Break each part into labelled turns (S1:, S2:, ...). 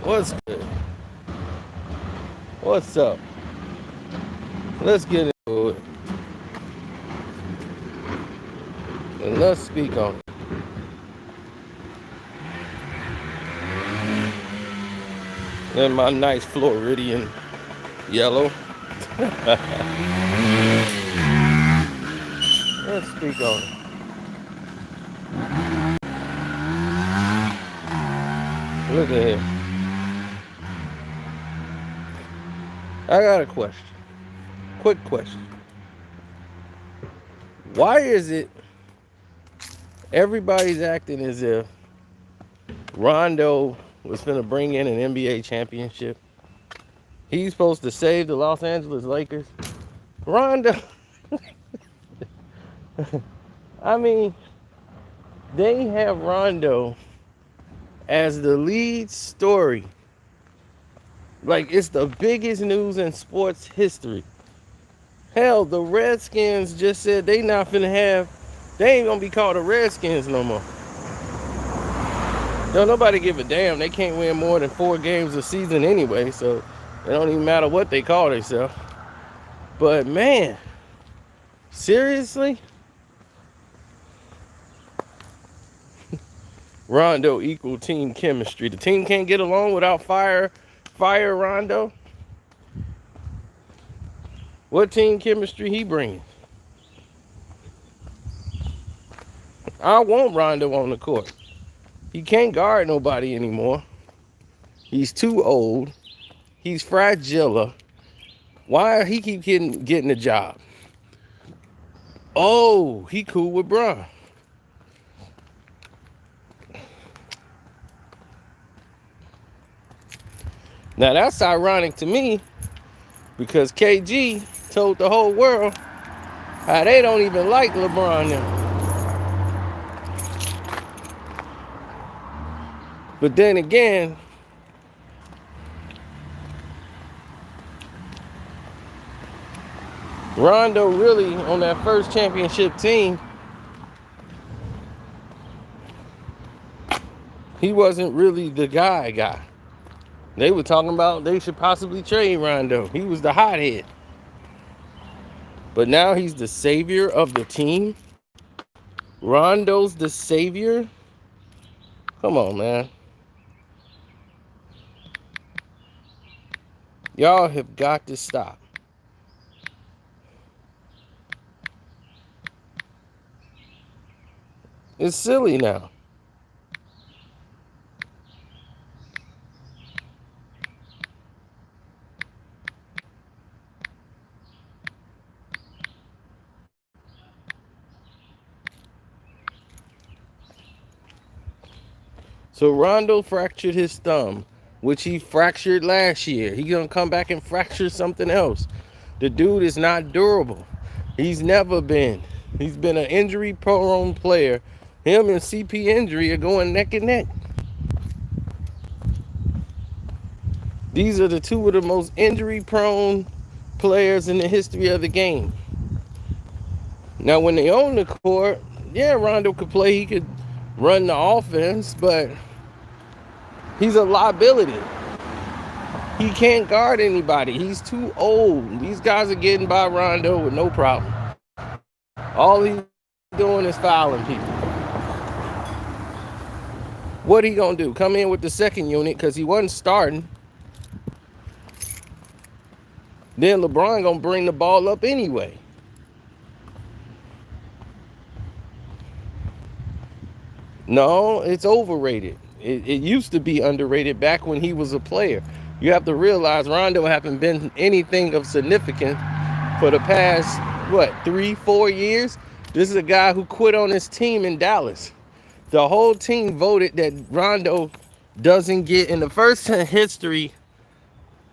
S1: What's good? What's up? Let's get into it. And let's speak on it. In my nice Floridian yellow. Let's speak on it. Look at here. I got a question. Quick question. Why is it everybody's acting as if Rondo was going to bring in an NBA championship? He's supposed to save the Los Angeles Lakers. Rondo, I mean, they have Rondo as the lead story. Like, it's the biggest news in sports history. Hell, the Redskins just said they ain't gonna be called the Redskins no more. Don't nobody give a damn. They can't win more than 4 games a season anyway, so it don't even matter what they call themselves. But man, seriously? Rondo equal team chemistry. The team can't get along without fire Rondo. What team chemistry he brings? I want Rondo on the court. He can't guard nobody anymore. He's too old. He's fragile. Why he keep getting a job? Oh, he cool with Bron. Now that's ironic to me because KG told the whole world how they don't even like LeBron now. But then again, Rondo really on that first championship team, he wasn't really the guy. They were talking about they should possibly trade Rondo. He was the hothead. But now he's the savior of the team. Rondo's the savior. Come on, man. Y'all have got to stop. It's silly now. So Rondo fractured his thumb, which he fractured last year. He's going to come back and fracture something else. The dude is not durable. He's never been. He's been an injury-prone player. Him and CP Injury are going neck and neck. These are the two of the most injury-prone players in the history of the game. Now, when they own the court, yeah, Rondo could play. He could run the offense, but he's a liability. He can't guard anybody. He's too old. These guys are getting by Rondo with no problem. All he's doing is fouling people. What he gonna do? Come in with the second unit because he wasn't starting. Then LeBron gonna bring the ball up anyway. No, it's overrated. It used to be underrated back when he was a player. You have to realize Rondo haven't been anything of significance for the past, 3-4 years? This is a guy who quit on his team in Dallas. The whole team voted that Rondo doesn't get in the first history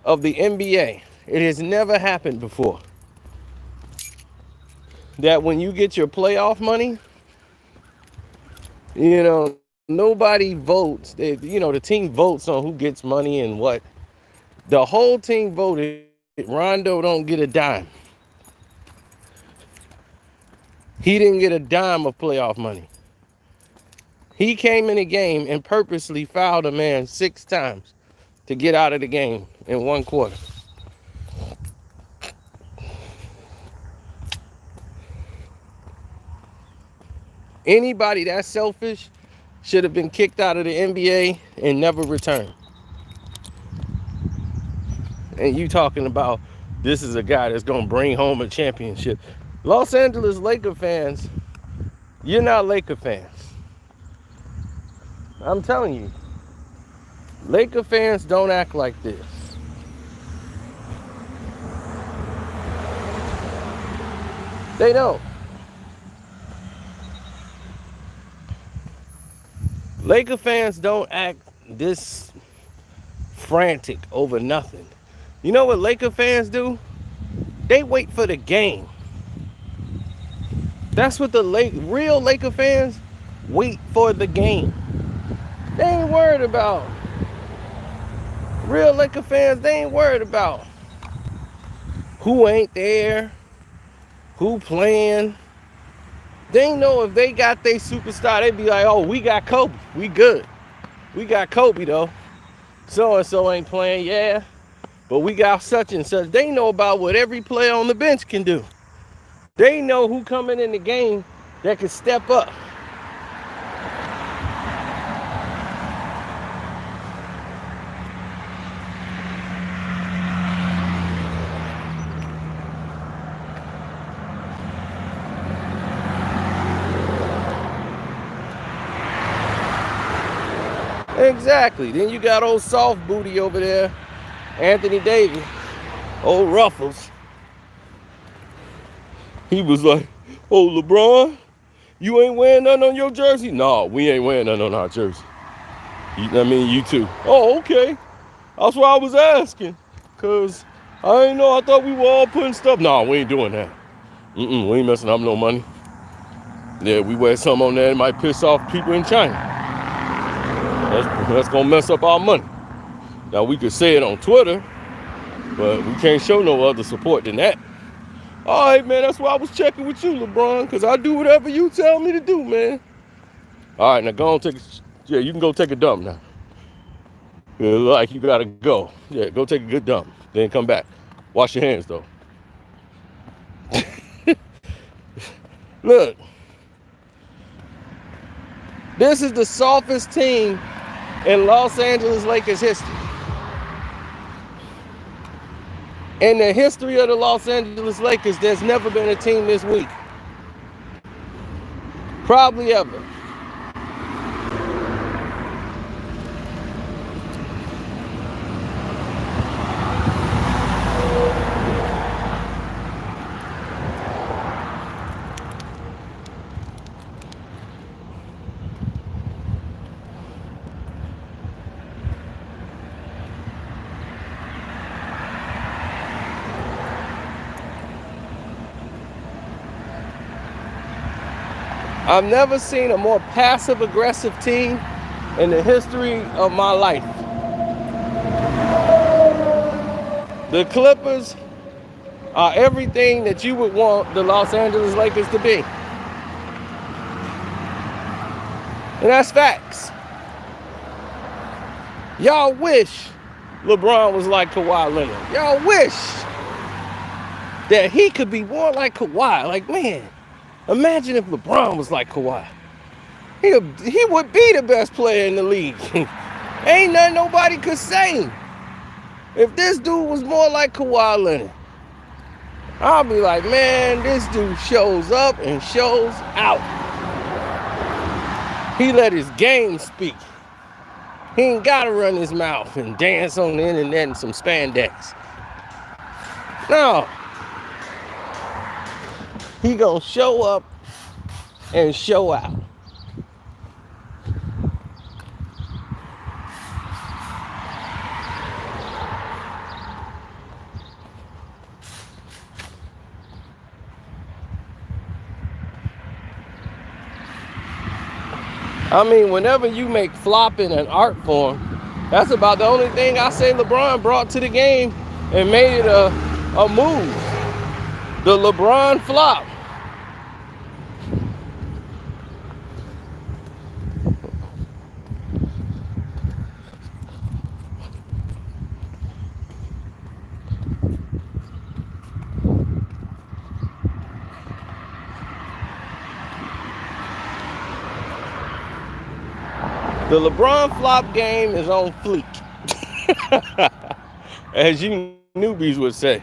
S1: of the NBA. It has never happened before. That when you get your playoff money, nobody votes. The team votes on who gets money and what. The whole team voted Rondo don't get a dime. He didn't get a dime of playoff money. He came in the game and purposely fouled a man 6 times to get out of the game in 1 quarter. Anybody that selfish should have been kicked out of the NBA and never returned. And you talking about this is a guy that's going to bring home a championship. Los Angeles Laker fans, you're not Laker fans. I'm telling you. Laker fans don't act like this. They don't. Laker fans don't act this frantic over nothing. You know what Laker fans do? They wait for the game. That's what the real Laker fans wait for the game. They ain't worried about. Real Laker fans, they ain't worried about who ain't there, who playing. They know if they got their superstar, they be like, oh, we got Kobe. We good. We got Kobe, though. So-and-so ain't playing, yeah. But we got such and such. They know about what every player on the bench can do. They know who coming in the game that can step up. Exactly. Then you got old soft booty over there, Anthony Davis, old Ruffles. He was like, oh, LeBron, you ain't wearing nothing on your jersey? No, we ain't wearing nothing on our jersey. You too. Oh, okay. That's why I was asking. Because I ain't know. I thought we were all putting stuff. No, we ain't doing that. We ain't messing up no money. Yeah, we wear something on there that might piss off people in China. That's going to mess up our money. Now, we could say it on Twitter, but we can't show no other support than that. All right, man, that's why I was checking with you, LeBron, because I do whatever you tell me to do, man. All right, now go on, you can go take a dump now. It look like you got to go. Yeah, go take a good dump. Then come back. Wash your hands, though. Look. This is the softest team in Los Angeles Lakers history. In the history of the Los Angeles Lakers, there's never been a team this weak. Probably ever. I've never seen a more passive-aggressive team in the history of my life. The Clippers are everything that you would want the Los Angeles Lakers to be. And that's facts. Y'all wish LeBron was like Kawhi Leonard. Y'all wish that he could be more like Kawhi. Like, man, imagine if LeBron was like Kawhi. He would be the best player in the league. Ain't nothing nobody could say. If this dude was more like Kawhi Leonard, I'll be like, man, this dude shows up and shows out. He let his game speak. He ain't got to run his mouth and dance on the internet in some spandex. No. He gonna show up and show out. I mean, whenever you make flopping an art form, that's about the only thing I say LeBron brought to the game and made it a move. The LeBron flop. The LeBron flop game is on fleek, as you newbies would say.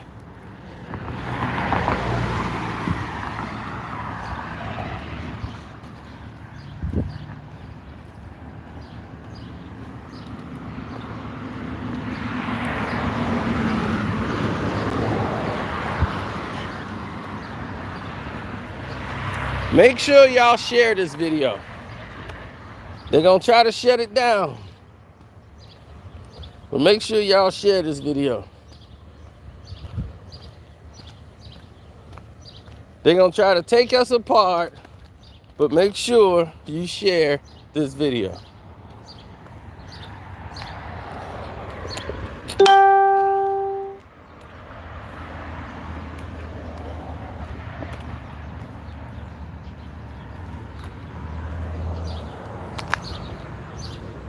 S1: Make sure y'all share this video. They're gonna try to shut it down, but make sure y'all share this video. They're gonna try to take us apart, but make sure you share this video.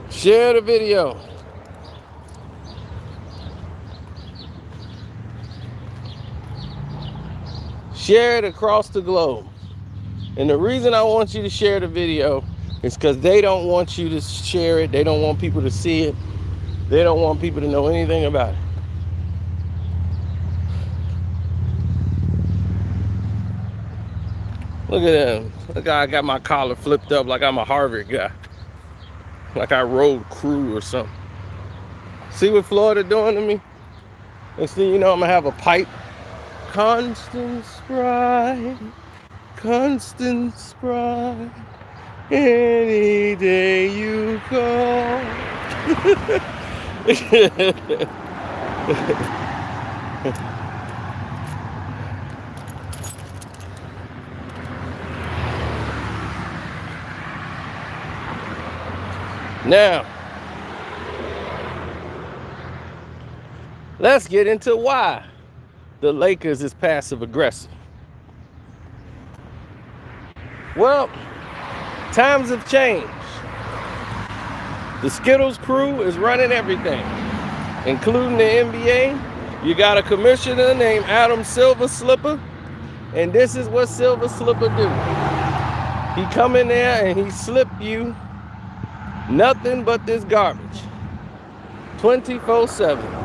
S1: Share the video. Share it across the globe. And the reason I want you to share the video is because they don't want you to share it. They don't want people to see it. They don't want people to know anything about it. Look at him. Look how I got my collar flipped up like I'm a Harvard guy. Like I rode crew or something. See what Florida doing to me? Next thing you know, I'm gonna have a pipe. Constant Sprite, constant Sprite, any day you call. Now, let's get into why the Lakers is passive aggressive. Well, times have changed. The Skittles crew is running everything, including the NBA. You got a commissioner named Adam Silver Slipper, and this is what Silver Slipper do. He come in there and he slip you nothing but this garbage, 24/7.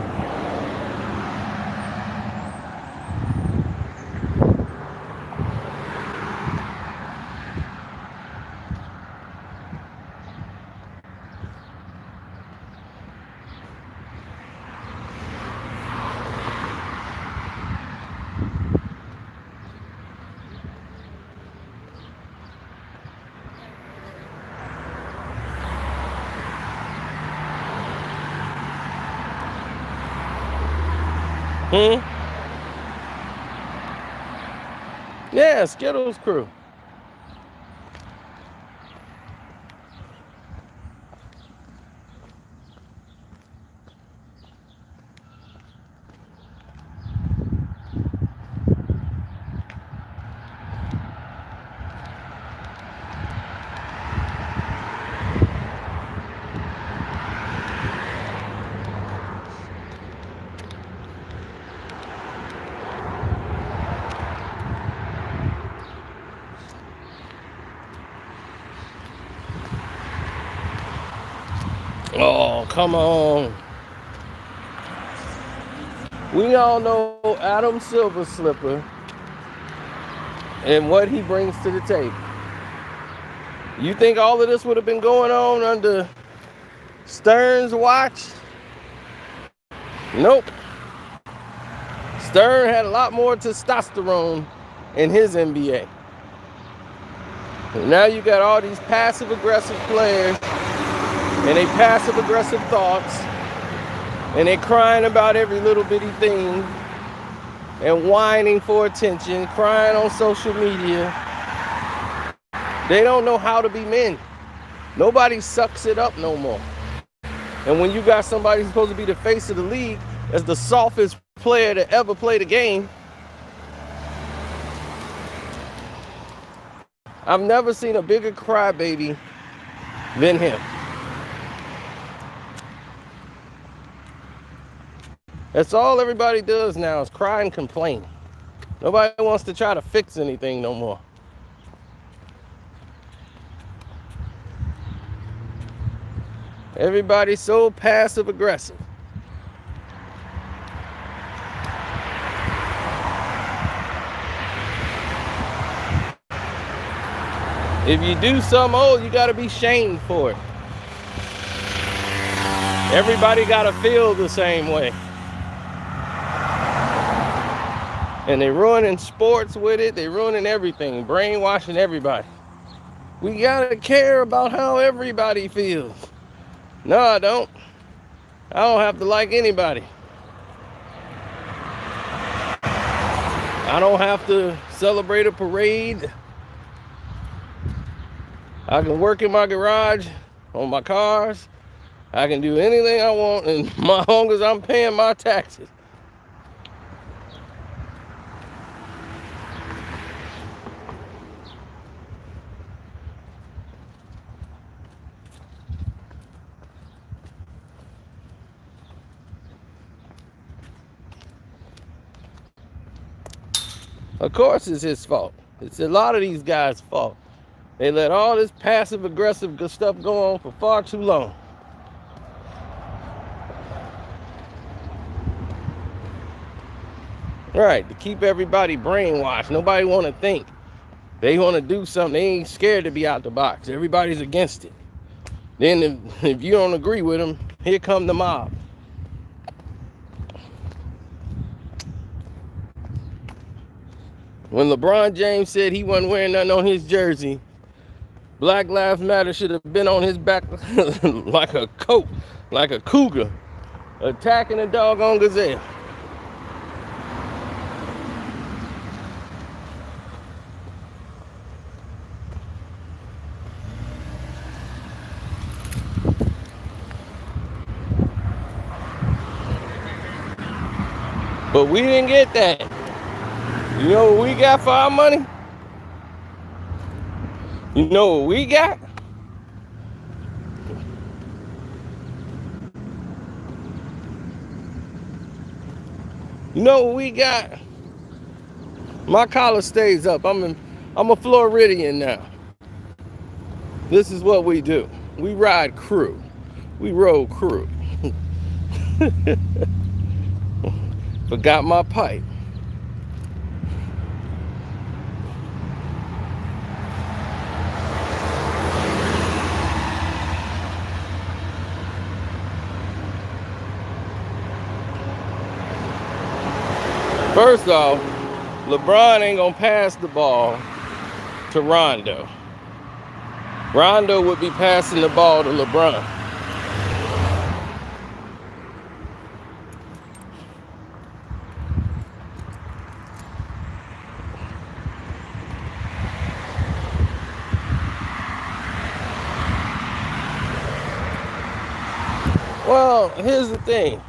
S1: Yeah, Skittles crew. Oh, come on. We all know Adam Silver Slipper and what he brings to the table. You think all of this would have been going on under Stern's watch? Nope. Stern had a lot more testosterone in his NBA. And now you got all these passive aggressive players and they passive aggressive thoughts, and they crying about every little bitty thing and whining for attention, crying on social media. They don't know how to be men. Nobody sucks it up no more. And when you got somebody who's supposed to be the face of the league as the softest player to ever play the game, I've never seen a bigger crybaby than him. That's all everybody does now is cry and complain. Nobody wants to try to fix anything no more. Everybody's so passive aggressive. If you do something old, you got to be shamed for it. Everybody got to feel the same way. And they're ruining sports with it. They're ruining everything, brainwashing everybody. We got to care about how everybody feels. No, I don't. I don't have to like anybody. I don't have to celebrate a parade. I can work in my garage on my cars. I can do anything I want as long as I'm paying my taxes. Of course it's his fault. It's a lot of these guys' fault. They let all this passive aggressive stuff go on for far too long. Right, to keep everybody brainwashed. Nobody want to think. They want to do something. They ain't scared to be out the box. Everybody's against it. Then if you don't agree with them, here come the mob. When LeBron James said he wasn't wearing nothing on his jersey, Black Lives Matter should have been on his back like a coat, like a cougar, attacking a doggone gazelle. But we didn't get that. You know what we got for our money? You know what we got? You know what we got? My collar stays up. I'm a Floridian now. This is what we do. We ride crew. We roll crew. Forgot my pipe. First off, LeBron ain't gonna pass the ball to Rondo. Rondo would be passing the ball to LeBron. Well, here's the thing.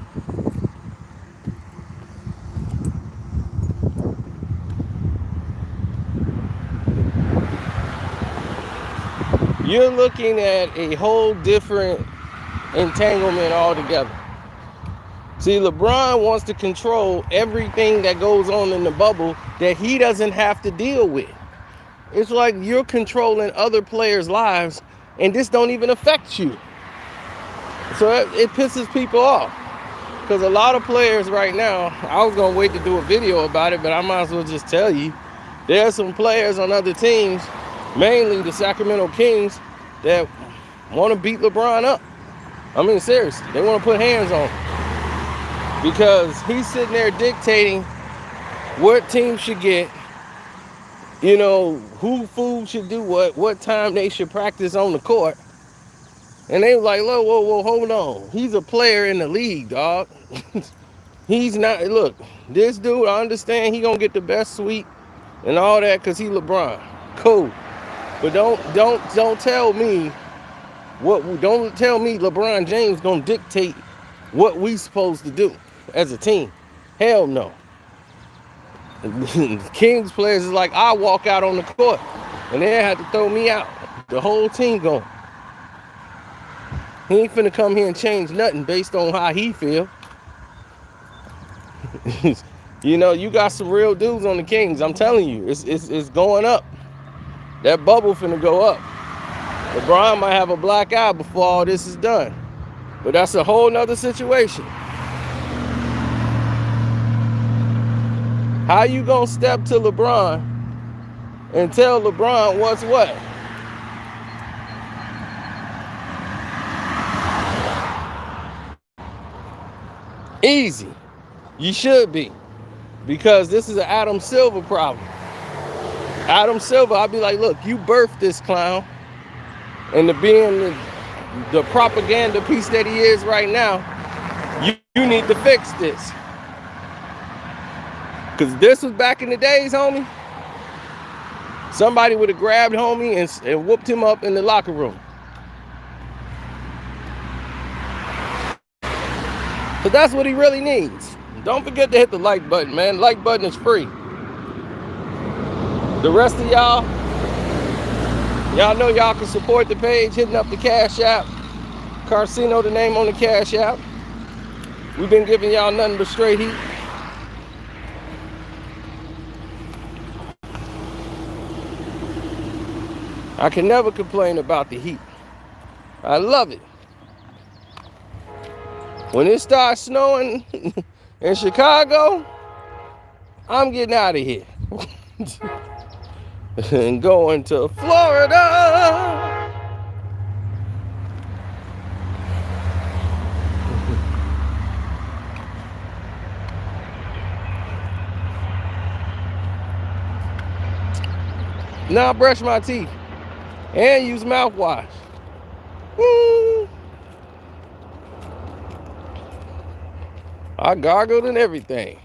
S1: You're looking at a whole different entanglement altogether. See, LeBron wants to control everything that goes on in the bubble that he doesn't have to deal with. It's like you're controlling other players' lives and this don't even affect you. So it pisses people off. Because a lot of players right now, I was going to wait to do a video about it, but I might as well just tell you. There are some players on other teams, mainly the Sacramento Kings, that want to beat LeBron up. I mean, seriously, they want to put hands on him. Because he's sitting there dictating what team should get, you know, who food should do what time they should practice on the court. And they were like, whoa, hold on. He's a player in the league, dog. He's not, look, this dude, I understand he gonna get the best suite and all that because he LeBron. Cool. But don't tell me don't tell me LeBron James gonna dictate what we supposed to do as a team. Hell no. Kings players is like, I walk out on the court and they had to throw me out. The whole team going. He ain't finna come here and change nothing based on how he feel. You know, you got some real dudes on the Kings. I'm telling you, it's going up. That bubble finna go up. LeBron might have a black eye before all this is done. But that's a whole nother situation. How you gonna step to LeBron and tell LeBron what's what? Easy. You should be. Because this is an Adam Silver problem. Adam Silver, I'd be like, look, you birthed this clown. And to being the propaganda piece that he is right now, you need to fix this. Because this was back in the days, homie. Somebody would have grabbed homie and whooped him up in the locker room. So that's what he really needs. Don't forget to hit the like button, man. Like button is free. The rest of y'all know y'all can support the page hitting up the Cash App. Carcino, the name on the Cash App. We've been giving y'all nothing but straight heat. I can never complain about the heat. I love it. When it starts snowing in Chicago, I'm getting out of here. And going to Florida. Now I brush my teeth and use mouthwash. I gargled and everything.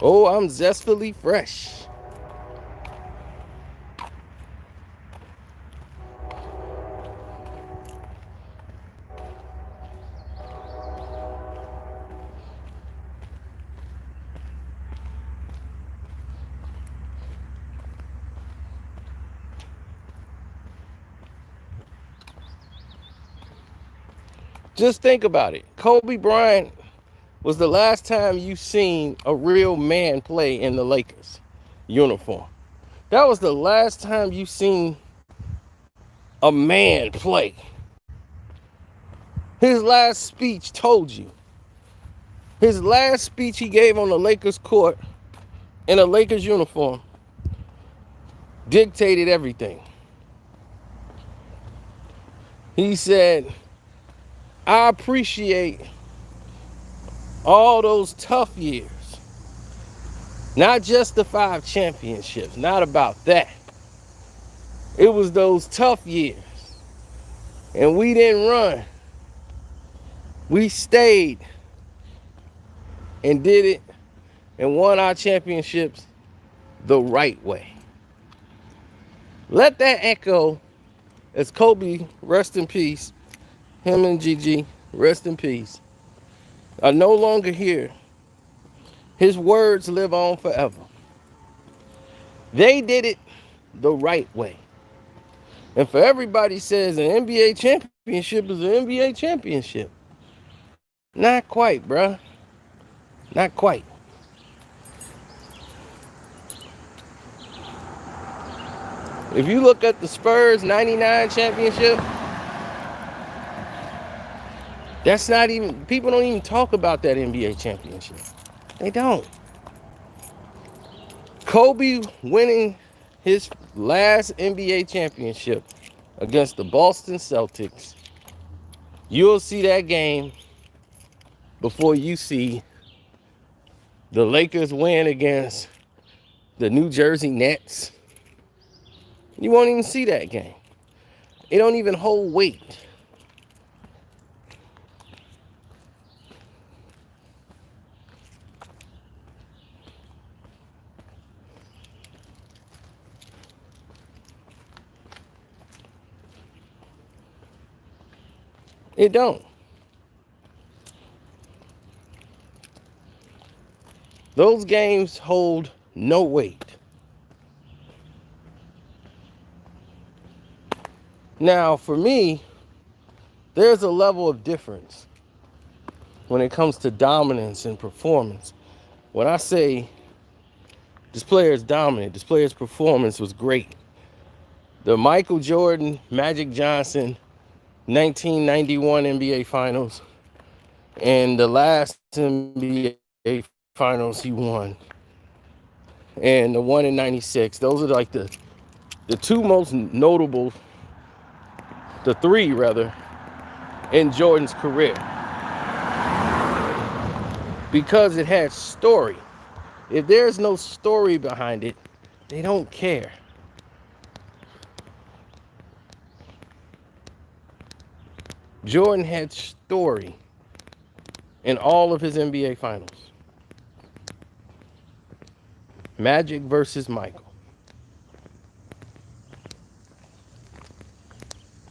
S1: Oh, I'm zestfully fresh. Just think about it. Kobe Bryant was the last time you seen a real man play in the Lakers uniform. That was the last time you seen a man play. His last speech told you. His last speech he gave on the Lakers court in a Lakers uniform dictated everything. He said, I appreciate all those tough years. Not just the 5 championships, not about that. It was those tough years. And we didn't run. We stayed and did it and won our championships the right way. Let that echo as Kobe, rest in peace, him and Gigi, rest in peace, are no longer here. His words live on forever. They did it the right way. And for everybody says an NBA championship is an NBA championship. Not quite, bruh. Not quite. If you look at the Spurs 99 championship, that's not even, people don't even talk about that NBA championship. They don't. Kobe winning his last NBA championship against the Boston Celtics, you'll see that game before you see the Lakers win against the New Jersey Nets. You won't even see that game. It don't even hold weight. It don't. Those games hold no weight. Now, for me, there's a level of difference when it comes to dominance and performance. When I say this player is dominant, this player's performance was great, The Michael Jordan, Magic Johnson 1991 NBA Finals and the last NBA Finals he won, and the one in 96. Those are like the two most notable, the three rather, in Jordan's career because it had story. If there's no story behind it, they don't care. Jordan had story in all of his NBA finals. Magic versus Michael.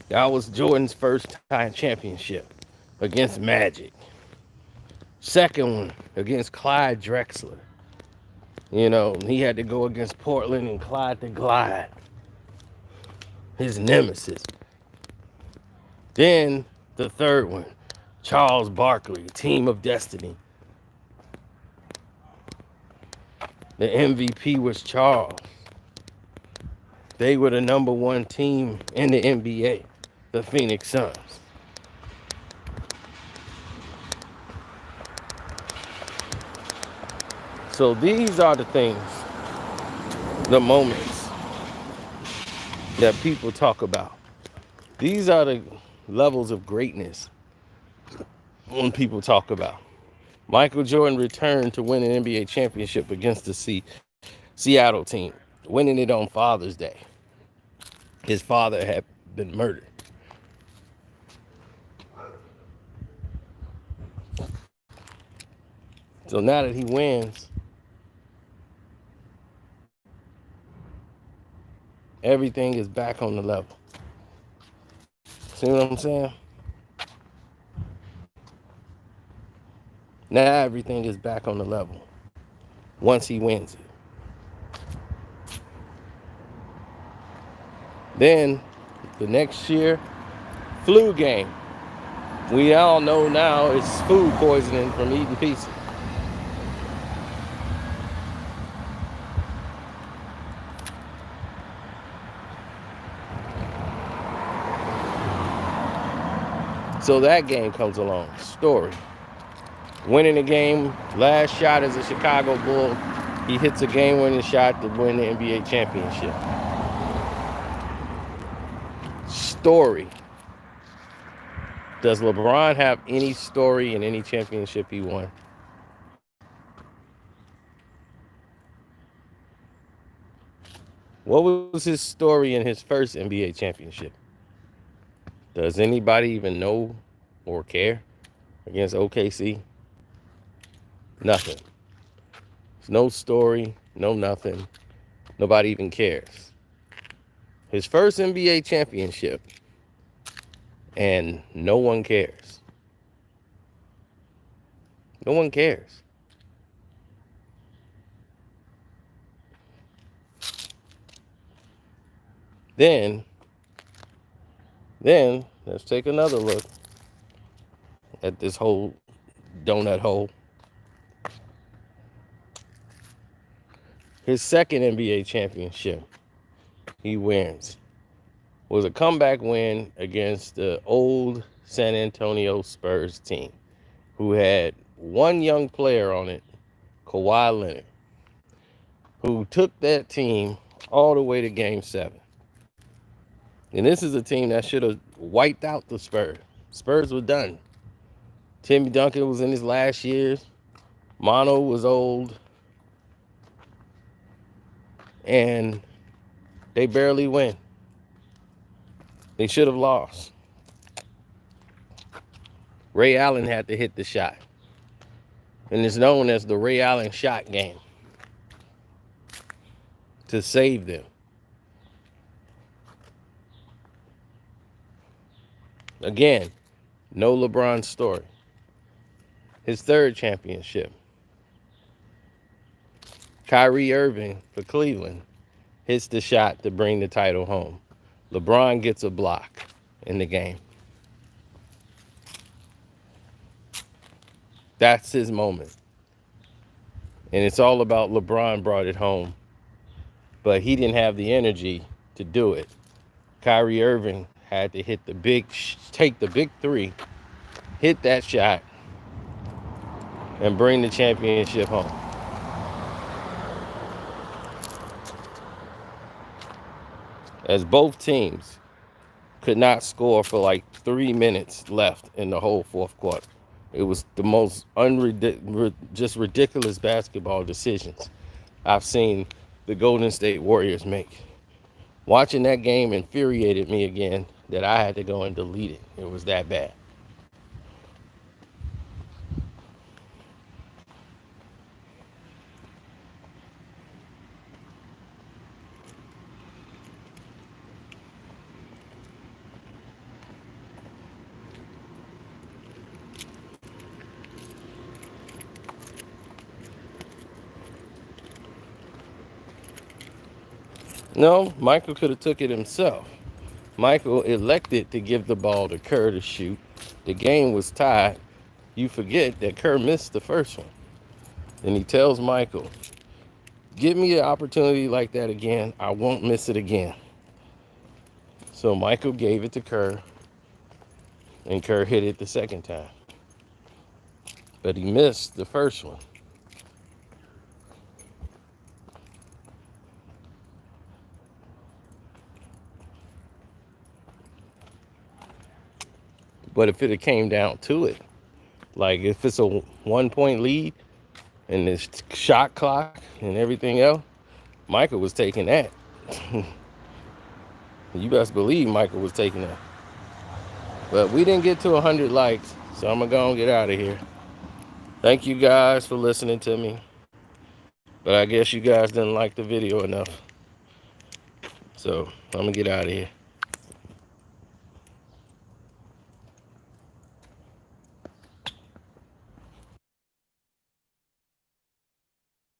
S1: That was Jordan's first time championship against Magic. Second one against Clyde Drexler. You know, he had to go against Portland and Clyde the Glide, his nemesis. Then the third one, Charles Barkley, Team of Destiny. The MVP was Charles. They were the number one team in the NBA, the Phoenix Suns. So these are the things, the moments that people talk about. These are the levels of greatness when people talk about. Michael Jordan returned to win an NBA championship against the Seattle team, winning it on Father's Day. His father had been murdered. So now that he wins, everything is back on the level. See what I'm saying? Now everything is back on the level once he wins it. Then the next year, flu game. We all know now it's food poisoning from eating pizza. So that game comes along. Story. Winning the game, last shot as a Chicago Bull. He hits a game-winning shot to win the NBA championship. Story. Does LeBron have any story in any championship he won? What was his story in his first NBA championship? Does anybody even know or care? Against OKC? Nothing. There's no story, no nothing. Nobody even cares. His first NBA championship, and no one cares. No one cares. Then let's take another look at this whole donut hole. His second NBA championship he wins was a comeback win against the old San Antonio Spurs team, who had one young player on it, Kawhi Leonard, who took that team all the way to Game 7. And this is a team that should have wiped out the Spurs. Spurs were done. Timmy Duncan was in his last years. Mono was old. And they barely win. They should have lost. Ray Allen had to hit the shot. And it's known as the Ray Allen shot game to save them. Again, no LeBron story. His third championship. Kyrie Irving for Cleveland hits the shot to bring the title home. LeBron gets a block in the game. That's his moment. And it's all about LeBron brought it home. But he didn't have the energy to do it. Kyrie Irving had to hit take the big three, hit that shot, and bring the championship home. As both teams could not score for like 3 minutes left in the whole fourth quarter. It was the most just ridiculous basketball decisions I've seen the Golden State Warriors make. Watching that game infuriated me again that I had to go and delete it. It was that bad. No, Michael could have took it himself. Michael elected to give the ball to Kerr to shoot. The game was tied. You forget that Kerr missed the first one. And he tells Michael, give me an opportunity like that again. I won't miss it again. So Michael gave it to Kerr, and Kerr hit it the second time. But he missed the first one. But if it had came down to it, like if it's a 1 point lead and this shot clock and everything else, Michael was taking that. You best believe Michael was taking that. But we didn't get to 100 likes, so I'm going to go and get out of here. Thank you guys for listening to me. But I guess you guys didn't like the video enough. So I'm going to get out of here.